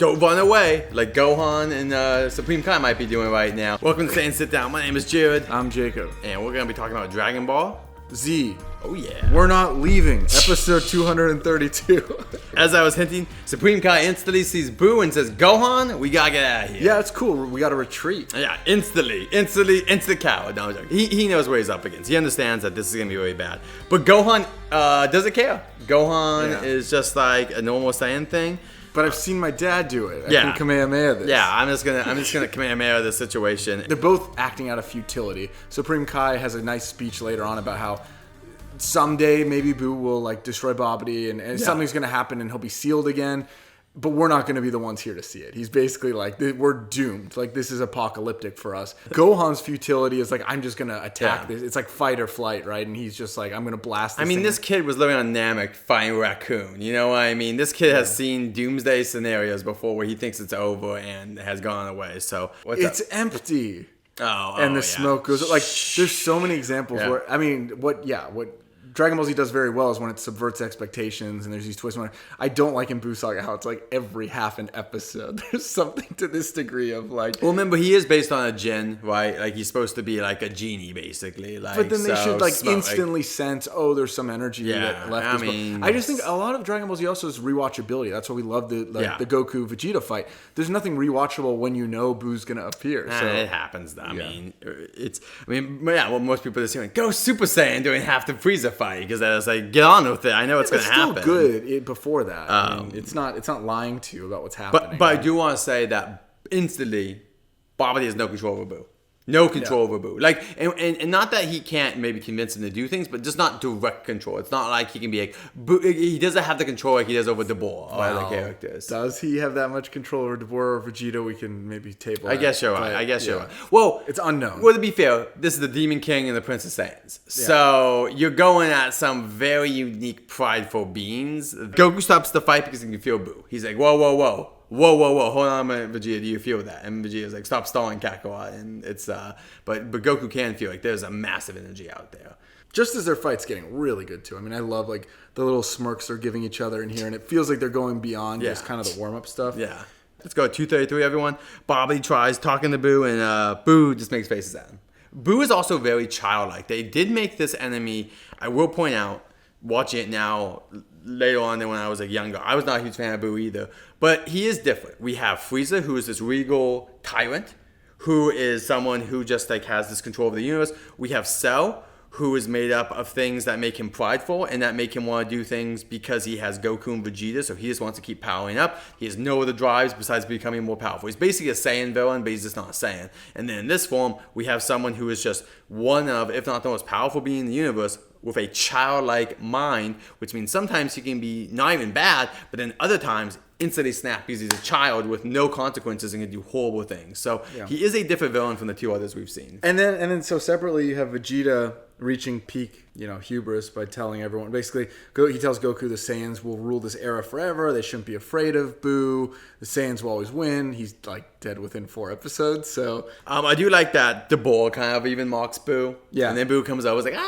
go run away like Gohan and Supreme Kai might be doing right now. Welcome to Stay and Sit Down. My name is Jared. I'm Jacob. And we're going to be talking about Dragon Ball Z. Oh yeah. We're not leaving. Episode 232. As I was hinting, Supreme Kai instantly sees Boo and says, Gohan, we gotta get out of here. Yeah, it's cool. We gotta retreat. Yeah, instant coward. No, I'm joking. He knows what he's up against. He understands that this is gonna be really bad. But Gohan doesn't care. Gohan is just like a normal Saiyan thing. But I've seen my dad do it. I can Kamehameha this. Yeah, I'm just gonna Kamehameha this situation. They're both acting out of futility. Supreme Kai has a nice speech later on about how someday maybe Boo will like destroy Babidi and something's gonna happen and he'll be sealed again. But we're not going to be the ones here to see it. He's basically like, we're doomed. Like, this is apocalyptic for us. Gohan's futility is like, I'm just going to attack this. It's like fight or flight, right? And he's just like, I'm going to blast this thing. This kid was living on Namek fighting Raccoon. You know what I mean? This kid has seen doomsday scenarios before where he thinks it's over and has gone away. So, it's empty. And the smoke goes like, there's so many examples where, what Dragon Ball Z does very well is when it subverts expectations and there's these twists. I don't like in Buu Saga how it's like every half an episode there's something to this degree of like. Well, remember he is based on a Jin, right? Like he's supposed to be like a genie, basically. Like, but then they should like instantly sense, there's some energy left. I just think a lot of Dragon Ball Z also is rewatchability. That's why we love the Goku Vegeta fight. There's nothing rewatchable when you know Buu's gonna appear. So it happens. Though. What most people are saying, go Super Saiyan doing half the Frieza fight. Because I was like, get on with it. I know it's going to happen. It's still good before that. It's not lying to you about what's happening. But I do want to say that instantly, Babidi has no control over Buu. No control over Buu. Like, and not that he can't maybe convince him to do things, but just not direct control. It's not like he can be like, Buu, he doesn't have the control like he does over Dabur or other characters. Does he have that much control over Dabur or Vegeta? We can maybe table I guess you're right. Well, it's unknown. Well, to be fair, this is the Demon King and the Prince of Saiyans. Yeah. So you're going at some very unique, prideful beings. Goku stops the fight because he can feel Buu. He's like, whoa. Hold on a minute, Vegeta. Do you feel that? And Vegeta's like, stop stalling, Kakarot. And it's but Goku can feel like there's a massive energy out there. Just as their fight's getting really good too. I love like the little smirks they're giving each other in here, and it feels like they're going beyond just kind of the warm up stuff. Yeah. Let's go 233, everyone. Babidi tries talking to Buu, and Buu just makes faces at him. Buu is also very childlike. They did make this enemy. I will point out, watching it now later on than when I was like younger, I was not a huge fan of Buu either. But he is different. We have Frieza, who is this regal tyrant, who is someone who just like has this control over the universe. We have Cell, who is made up of things that make him prideful and that make him want to do things because he has Goku and Vegeta, so he just wants to keep powering up. He has no other drives besides becoming more powerful. He's basically a Saiyan villain, but he's just not a Saiyan. And then in this form, we have someone who is just one of, if not the most powerful being in the universe, with a childlike mind, which means sometimes he can be not even bad, but then other times instantly snap because he's a child with no consequences and can do horrible things. So he is a different villain from the two others we've seen. And then so separately you have Vegeta reaching peak, hubris by telling everyone. Basically, he tells Goku the Saiyans will rule this era forever. They shouldn't be afraid of Buu. The Saiyans will always win. He's like dead within 4 episodes. So I do like that Dabur kind of even mocks Buu. Yeah. And then Buu comes over, like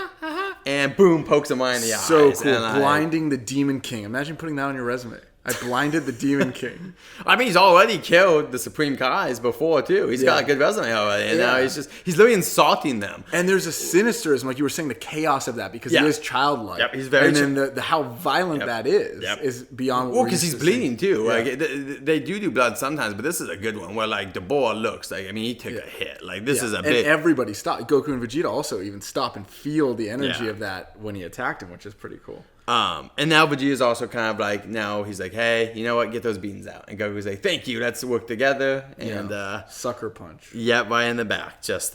and boom, pokes him right in the eyes. So cool. Blinding the Demon King. Imagine putting that on your resume. I blinded the Demon King. He's already killed the Supreme Kais before, too. He's got a good resume already. And now he's literally insulting them. And there's a sinisterism, like you were saying, the chaos of that, because he is childlike. Yep, he's very And then how violent that is beyond what we're because he's bleeding, too. Yeah. Like, they do blood sometimes, but this is a good one where, like, Dabur looks like, he took a hit. Like, this is a big... And everybody stopped. Goku and Vegeta also even stop and feel the energy of that when he attacked him, which is pretty cool. And now Vegeta's also kind of like, now he's like, hey, you know what? Get those beans out. And Goku's like, thank you. Let's work together. And sucker punch. Yep, right in the back. Just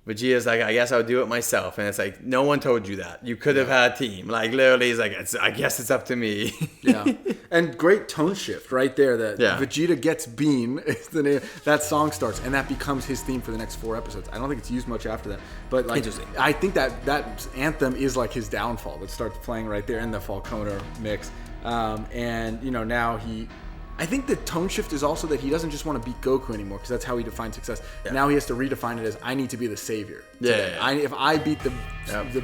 Vegeta's like, I guess I'll do it myself. And it's like, no one told you that. You could have had a team. Like, literally, he's like, I guess it's up to me. And great tone shift right there. That Vegeta gets Bean is the name. That song starts, and that becomes his theme for the next 4 episodes. I don't think it's used much after that. But like, I think that anthem is like his downfall. That starts playing right there in the Falconer mix. And now I think the tone shift is also that he doesn't just want to beat Goku anymore because that's how he defines success. Yeah. Now he has to redefine it as I need to be the savior. Yeah. If I beat the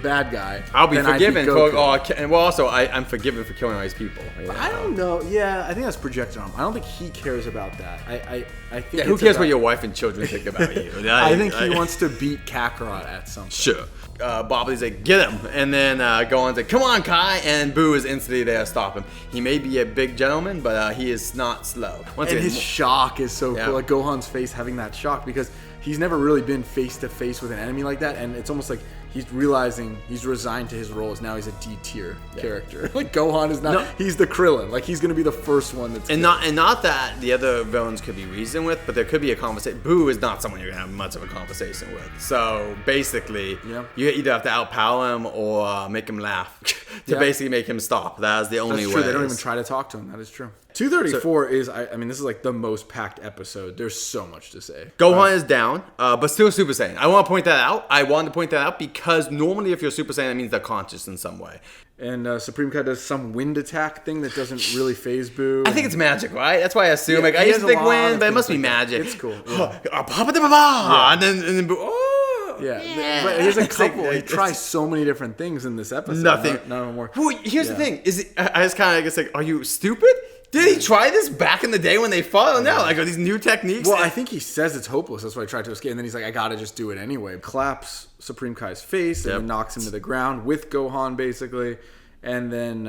bad guy, I'll be then I beat forgiven. Goku. And well, also I'm forgiven for killing all these people. I don't know. Yeah, I think that's projected on him. I don't think he cares about that. I think. Yeah, who cares what your wife and children think about you? I think he wants to beat Kakarot at something. Sure. Bobby's like, get him. And then Gohan's like, come on, Kai. And Boo is instantly there to stop him. He may be a big gentleman, but he is not slow. And his shock is so cool. Like Gohan's face having that shock because he's never really been face to face with an enemy like that. And it's almost like he's realizing he's resigned to his role as now he's a D tier character. Like Gohan is not. No. He's the Krillin. Like he's gonna be the first one that's. Not that the other villains could be reasoned with, but there could be a conversation. Boo is not someone you're gonna have much of a conversation with. So basically, you either have to outpower him or make him laugh to basically make him stop. That is the only way. That's true. They don't even try to talk to him. That is true. 234 is, I mean, this is like the most packed episode. There's so much to say. Gohan is down, but still Super Saiyan. I want to point that out. I wanted to point that out because normally if you're Super Saiyan, that means they're conscious in some way. And Supreme Kai does some wind attack thing that doesn't really phase Boo. I think it's magic, right? That's why I assume. I used to think wind, but it must be magic. It's cool. And then Boo. Oh. Yeah. But he has a couple. He tries so many different things in this episode. Nothing. None of them work. Well, here's the thing. I just kind of guess like, are you stupid? Did he try this back in the day when they fought? No, like are these new techniques? Well, I think he says it's hopeless. That's why I tried to escape. And then he's like, I gotta just do it anyway. Claps Supreme Kai's face and then knocks him to the ground with Gohan basically. And then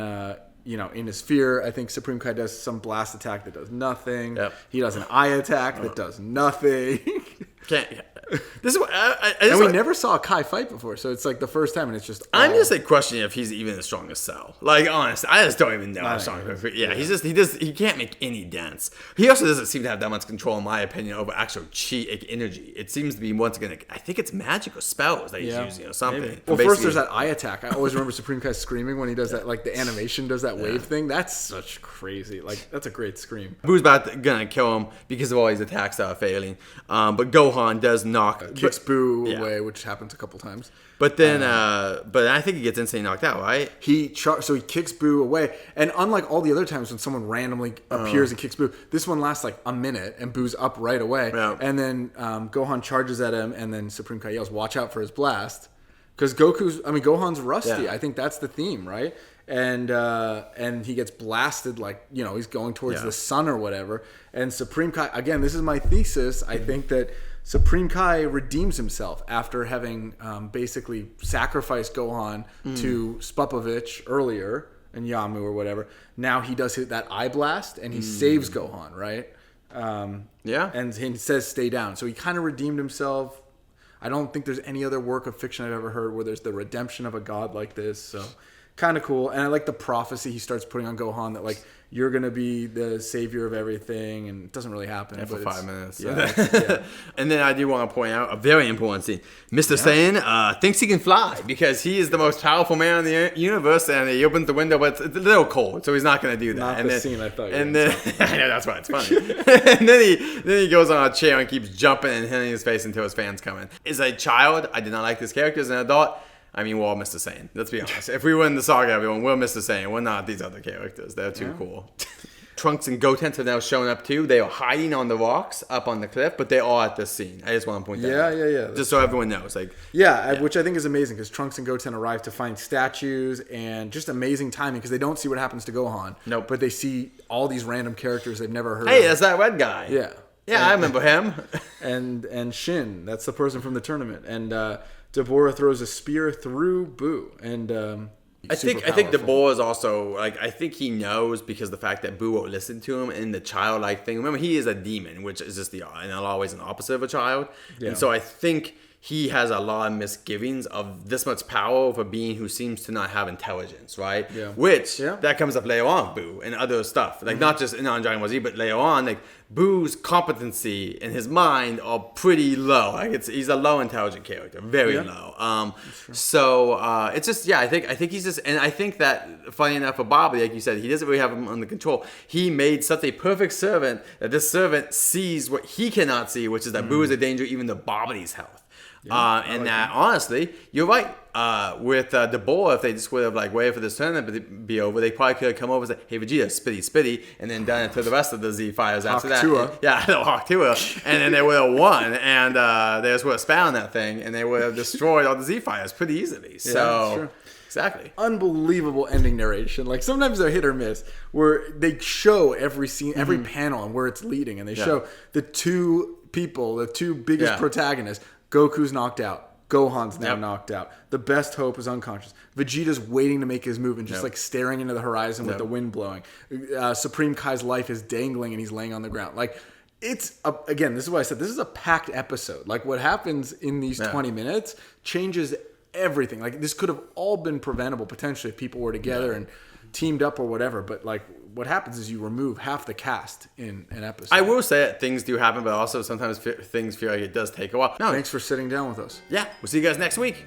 in his fear, I think Supreme Kai does some blast attack that does nothing. Yep. He does an eye attack that does nothing. This is what we never saw a Kai fight before, so it's like the first time, and it's just. I'm just like questioning if he's even as strong as Cell. Like honestly, I just don't even know how strong. He can't make any dents. He also doesn't seem to have that much control, in my opinion, over actual chi energy. It seems to be once again, I think it's magic or spells that he's using or something. Maybe. Well, first there's that eye attack. I always remember Supreme Kai screaming when he does that. Like the animation does that wave thing. That's such crazy. Like that's a great scream. Boo's gonna kill him because of all his attacks that are failing. But Gohan does knock kicks Boo away, which happens a couple times. But then, but I think he gets instantly knocked out, right? So he kicks Boo away, and unlike all the other times when someone randomly appears and kicks Boo, this one lasts like a minute, and Boo's up right away. Yeah. And then Gohan charges at him, and then Supreme Kai yells, "Watch out for his blast!" Because Gohan's rusty. Yeah. I think that's the theme, right? And he gets blasted like he's going towards the sun or whatever. And Supreme Kai, again, this is my thesis. I think that Supreme Kai redeems himself after having basically sacrificed Gohan to Spapovich earlier and Yamu or whatever. Now he does that eye blast and he saves Gohan, right? And he says stay down. So he kind of redeemed himself. I don't think there's any other work of fiction I've ever heard where there's the redemption of a god like this. So kind of cool. And I like the prophecy he starts putting on Gohan that like you're gonna be the savior of everything, and it doesn't really happen. For 5 minutes. Yeah. And then I do want to point out a very important scene. Mr. Saiyan thinks he can fly because he is the most powerful man in the universe, and he opens the window, but it's a little cold, so he's not gonna do that. Not and the then, scene I thought. And then I know that's why it's funny. And then he goes on a chair and keeps jumping and hitting his face until his fans come in. As a child, I did not like this character. As an adult, I mean, we're all Mr. Saiyan. Let's be honest. If we were in the saga, everyone, we're Mr. Saiyan. We're not these other characters. They're too cool. Trunks and Goten have now shown up too. They are hiding on the rocks up on the cliff, but they are at this scene. I just want to point that out. Yeah. Just so everyone knows. Which I think is amazing because Trunks and Goten arrive to find statues and just amazing timing because they don't see what happens to Gohan. Nope. But they see all these random characters they've never heard of. Hey, that's that red guy. Yeah. Yeah, I remember him. and Shin, that's the person from the tournament. And Deborah throws a spear through Boo, and I think Deborah is also I think he knows because the fact that Boo won't listen to him and the childlike thing. Remember, he is a demon, which is just in a lot of ways an opposite of a child, and so I think he has a lot of misgivings of this much power over a being who seems to not have intelligence, right? Yeah. Which that comes up later on, Boo, and other stuff. Like not just in Dragon Ball Z, but later on, like Boo's competency in his mind are pretty low. Like he's a low intelligent character, very low. So it's just I think he's just, and I think that funny enough for Bobby, like you said, he doesn't really have him under control. He made such a perfect servant that this servant sees what he cannot see, which is that Boo is a danger even to Bobby's health. And that honestly, you're right. With the bowl, if they just would have like waited for this tournament to be over, they probably could have come over and said, "Hey Vegeta, spitty," and then done it to the rest of the Z fighters after that. Yeah, the Hawk-Tua, and then they would have won, and they just would have spat on that thing, and they would have destroyed all the Z fighters pretty easily. So. Exactly. Unbelievable ending narration. Like sometimes they're hit or miss, where they show every scene, every panel, and where it's leading, and they show the two people, the two biggest protagonists. Goku's knocked out. Gohan's now knocked out. The best hope is unconscious. Vegeta's waiting to make his move and just like staring into the horizon with the wind blowing. Supreme Kai's life is dangling and he's laying on the ground. Like it's again, this is why I said this is a packed episode. Like what happens in these 20 minutes changes everything. Like this could have all been preventable potentially if people were together and teamed up or whatever. But like what happens is you remove half the cast in an episode. I will say that things do happen, but also sometimes things feel like it does take a while. Thanks for sitting down with us. Yeah, we'll see you guys next week.